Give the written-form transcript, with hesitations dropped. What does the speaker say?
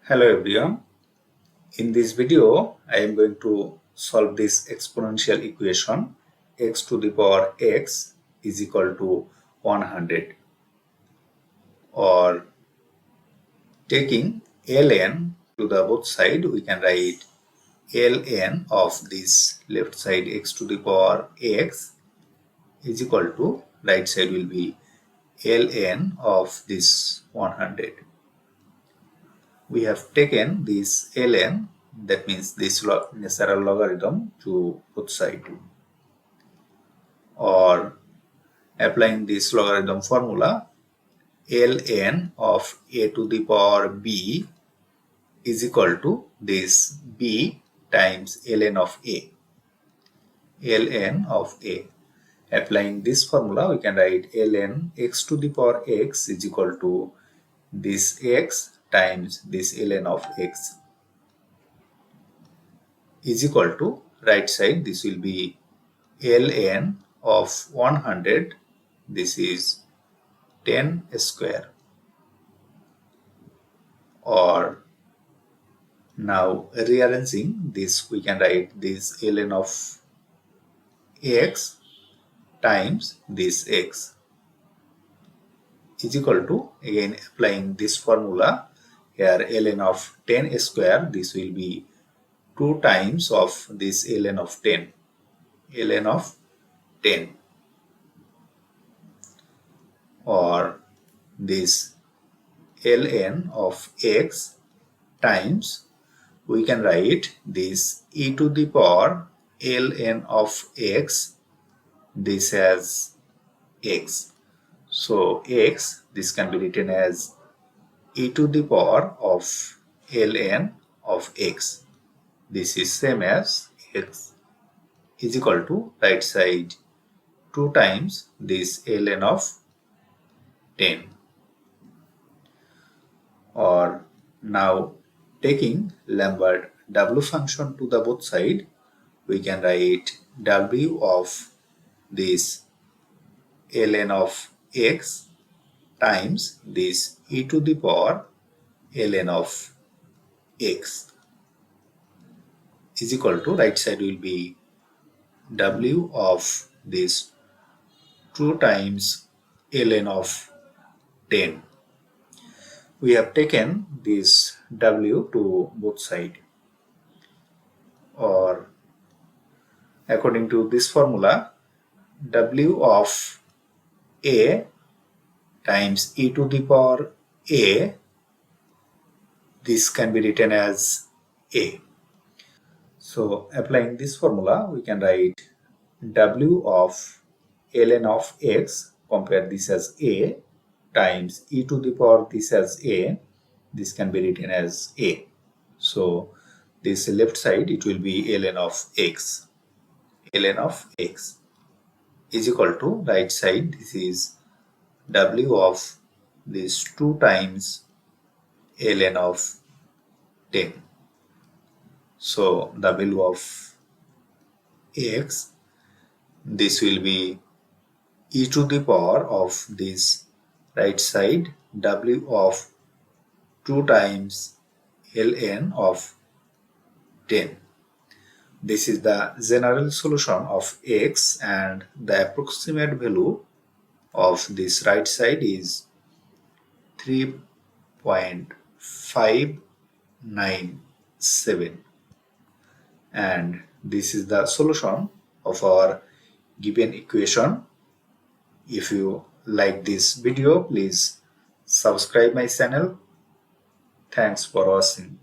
Hello everyone. In this video, I am going to solve this exponential equation x to the power x is equal to 100, or taking ln to the both side, we can write ln of this left side x to the power x is equal to right side will be ln of this 100. We have taken this ln, that means this natural logarithm, to both sides, or applying this logarithm formula, ln of a to the power b is equal to this b times ln of a. ln of a. Applying this formula, we can write ln x to the power x is equal to this x times this ln of x is equal to right side, this will be ln of 100, this is 10 square, or now rearranging this, we can write this ln of x times this x is equal to, again applying this formula here, ln of 10 square, this will be 2 times of this ln of 10, ln of 10, or this ln of x times, we can write this e to the power ln of x, this as x. So x, this can be written as e to the power of ln of x. This is same as x is equal to right side 2 times this ln of 10. Or now taking Lambert W function to the both side, we can write w of this ln of x times this e to the power ln of x is equal to, right side will be w of this 2 times ln of 10. We have taken this w to both side, or according to this formula, w of a times e to the power a, this can be written as a. So applying this formula, we can write w of ln of x, compare this as a, times e to the power this as a, this can be written as a. So this left side, it will be ln of x. ln of x is equal to, right side, this is w of this 2 times ln of 10. So the value of x, this will be e to the power of this right side w of 2 times ln of 10. This is the general solution of x, and the approximate value of this right side is 3.597, and this is the solution of our given equation. If you like this video, please subscribe my channel. Thanks for watching.